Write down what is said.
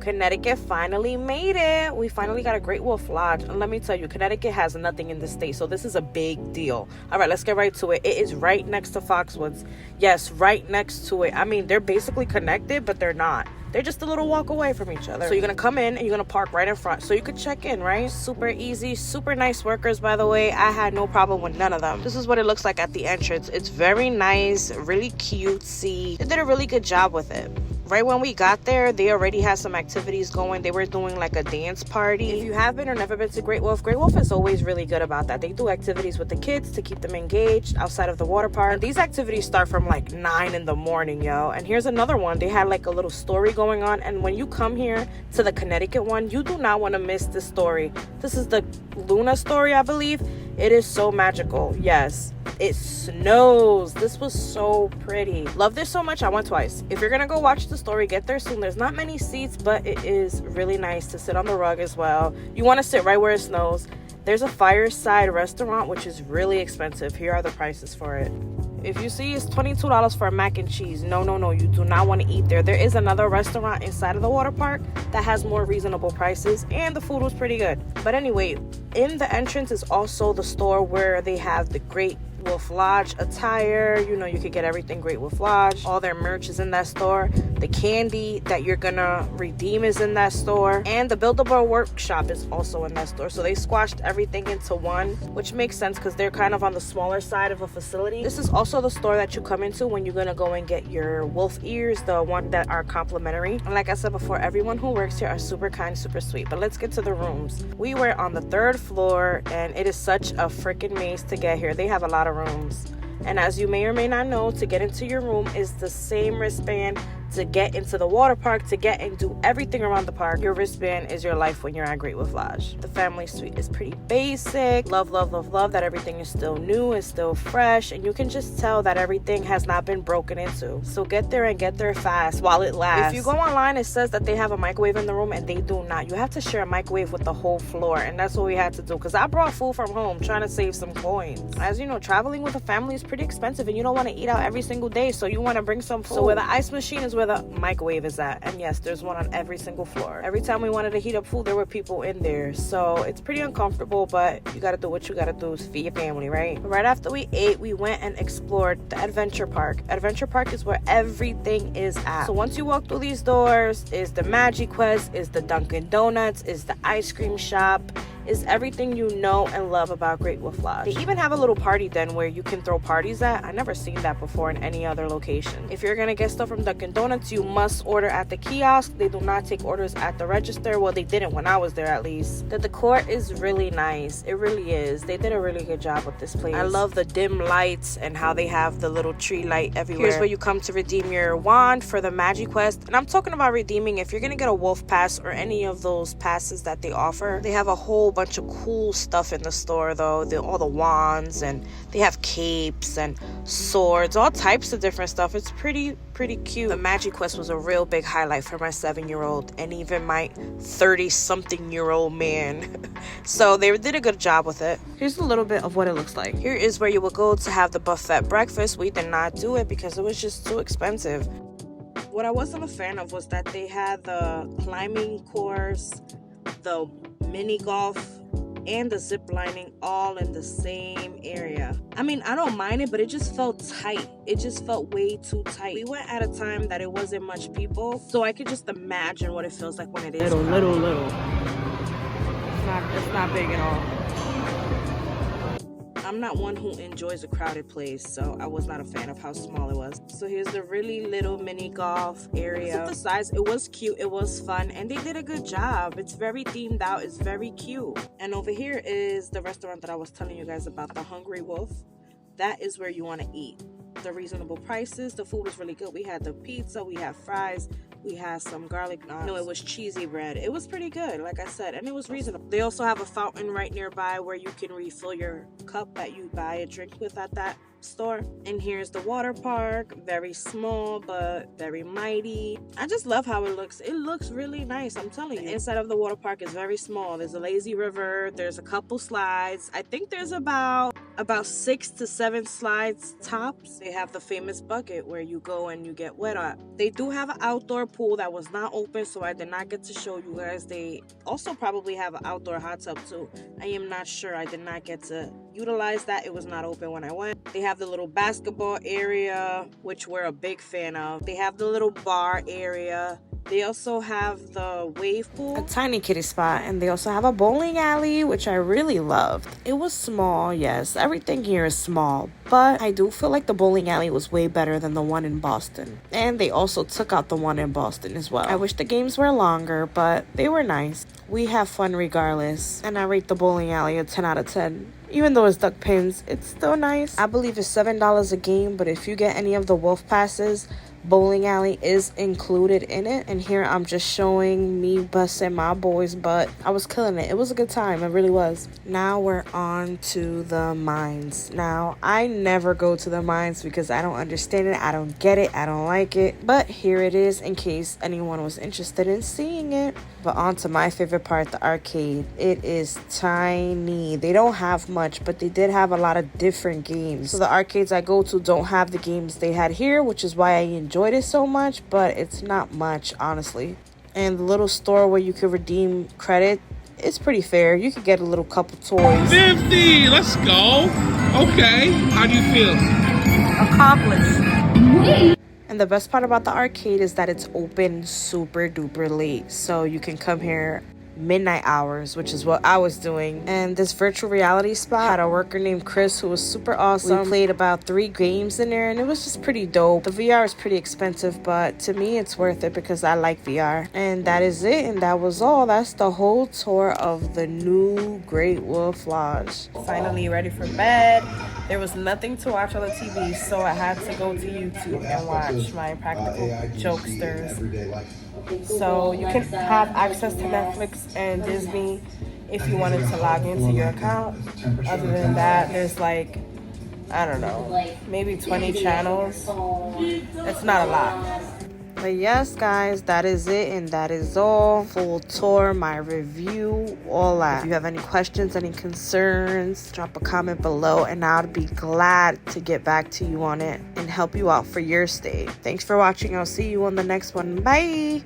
Connecticut finally made it. We finally got a Great Wolf Lodge. And let me tell you, Connecticut has nothing in the state, so this is a big deal. All right, let's get right to it. It is right next to Foxwoods. Yes, right next to it. I mean, they're basically connected, but they're not. They're just a little walk away from each other. So you're gonna come in and you're gonna park right in front. So you could check in, right? Super easy, super nice workers, by the way. I had no problem with none of them. This is what it looks like at the entrance. It's very nice, really cutesy. They did a really good job with it. Right when we got there, they already had some activities going. They were doing like a dance party. If you have been or never been to Great Wolf is always really good about that. They do activities with the kids to keep them engaged outside of the water park. And these activities start from like 9 in the morning, yo. And here's another one. They had like a little story going on. And when you come here to the Connecticut one, you do not want to miss this story. This is the Luna story, I believe. It is so magical. Yes, it snows. This was so pretty. Love this so much. I went twice. If you're gonna go watch the story, get there soon. There's not many seats, but it is really nice to sit on the rug as well. You want to sit right where it snows. There's a fireside restaurant, which is really expensive. Here are the prices for it. If you see, it's $22 for a mac and cheese. No, you do not want to eat there. There is another restaurant inside of the water park that has more reasonable prices, and the food was pretty good. But anyway, in the entrance is also the store where they have the Great Wolf Lodge attire. You know, you could get everything Great Wolf Lodge. All their merch is in that store. The candy that you're gonna redeem is in that store, and the Build-A-Bar workshop is also in that store. So they squashed everything into one, which makes sense because they're kind of on the smaller side of a facility. This is also the store that you come into when you're gonna go and get your wolf ears, the one that are complimentary. And like I said before, everyone who works here are super kind, super sweet. But let's get to the rooms. We were on the 3rd floor, and it is such a freaking maze to get here. They have a lot of rooms, and as you may or may not know, to get into your room is the same wristband to get into the water park, to get and do everything around the park. Your wristband is your life when you're at Great Wolf Lodge. The family suite is pretty basic. Love that everything is still new, is still fresh, and you can just tell that everything has not been broken into. So get there and get there fast while it lasts. If you go online, it says that they have a microwave in the room, and they do not. You have to share a microwave with the whole floor, and that's what we had to do, because I brought food from home trying to save some coins. As you know, traveling with a family is pretty expensive, and you don't want to eat out every single day, so you want to bring some food. So where the ice machine is where the microwave is at, and yes, there's one on every single floor. Every time we wanted to heat up food, there were people in there, so it's pretty uncomfortable, but you gotta do what you gotta do to feed your family, right? Right after we ate, we went and explored the adventure park. Adventure park is where everything is at. So once you walk through these doors, is the magiquest, is the Dunkin' Donuts, is the ice cream shop, is everything you know and love about Great Wolf Lodge. They even have a little party den where you can throw parties at. I never seen that before in any other location. If you're gonna get stuff from Dunkin' Donuts, you must order at the kiosk. They do not take orders at the register. Well, they didn't when I was there, at least. The decor is really nice. It really is. They did a really good job with this place. I love the dim lights and how they have the little tree light everywhere. Here's where you come to redeem your wand for the magiquest. And I'm talking about redeeming if you're gonna get a wolf pass or any of those passes that they offer. They have a whole bunch of cool stuff in the store, though. All the wands, and they have capes and swords, all types of different stuff. It's pretty cute. The magiquest was a real big highlight for my 7-year-old and even my 30-something-year-old man. So they did a good job with it. Here's a little bit of what it looks like. Here is where you would go to have the buffet breakfast. We did not do it because it was just too expensive. What I wasn't a fan of was that they had the climbing course, the mini golf, and the zip lining all in the same area. I mean, I don't mind it, but it just felt tight. It just felt way too tight. We went at a time that it wasn't much people, so I could just imagine what it feels like when it is little. It's not big at all. I'm not one who enjoys a crowded place, so I was not a fan of how small it was. So here's the really little mini golf area. The size, it was cute, it was fun, and they did a good job. It's very themed out, it's very cute. And over here is the restaurant that I was telling you guys about, the Hungry Wolf. That is where you want to eat. The reasonable prices, the food was really good. We had the pizza, we had fries, we had some garlic naan. No, it was cheesy bread. It was pretty good, like I said, and it was reasonable. They also have a fountain right nearby where you can refill your cup that you buy a drink with at that store. And here's the water park. Very small but very mighty. I just love how it looks. It looks really nice, I'm telling you. The inside of the water park is very small. There's a lazy river. There's a couple slides. I think there's about 6 to 7 slides tops. They have the famous bucket where you go and you get wet on. They do have an outdoor pool that was not open, so I did not get to show you guys. They also probably have an outdoor hot tub too. I am not sure. I did not get to utilize that. It was not open when I went. They have the little basketball area, which we're a big fan of. They have the little bar area. They also have the wave pool, a tiny kiddie spot, and they also have a bowling alley, which I really loved. It was small, yes. Everything here is small, but I do feel like the bowling alley was way better than the one in Boston. And they also took out the one in Boston as well. I wish the games were longer, but they were nice. We have fun regardless, and I rate the bowling alley a 10 out of 10. Even though it's duck pins, it's still nice. I believe it's $7 a game, but if you get any of the wolf passes, bowling alley is included in it. And here I'm just showing me busting my boy's butt. I was killing it. It was a good time. It really was. Now we're on to the mines. Now, I never go to the mines because I don't understand it. I don't get it. I don't like it. But here it is in case anyone was interested in seeing it. But on to my favorite part, the arcade. It is tiny. They don't have much, but they did have a lot of different games. So the arcades I go to don't have the games they had here, which is why I enjoyed it so much, but it's not much, honestly. And the little store where you could redeem credit, it's pretty fair. You could get a little couple toys. 50, let's go. Okay, how do you feel? Accomplished. And the best part about the arcade is that it's open super duper late. So you can come here midnight hours, which is what I was doing. And this virtual reality spot had a worker named Chris who was super awesome. We played about 3 games in there and it was just pretty dope. The VR is pretty expensive, but to me it's worth it because I like VR. And that is it, and that was all. That's the whole tour of the new Great Wolf Lodge. Finally ready for bed. There was nothing to watch on the TV, so I had to go to YouTube and watch my Practical Jokesters. So you can have access to Netflix and Disney if you wanted to log into your account. Other than that, there's like, I don't know, maybe 20 channels. It's not a lot. But yes, guys, that is it, and that is all. Full tour, my review, all that. If you have any questions, any concerns, drop a comment below, and I'd be glad to get back to you on it and help you out for your stay. Thanks for watching. I'll see you on the next one. Bye.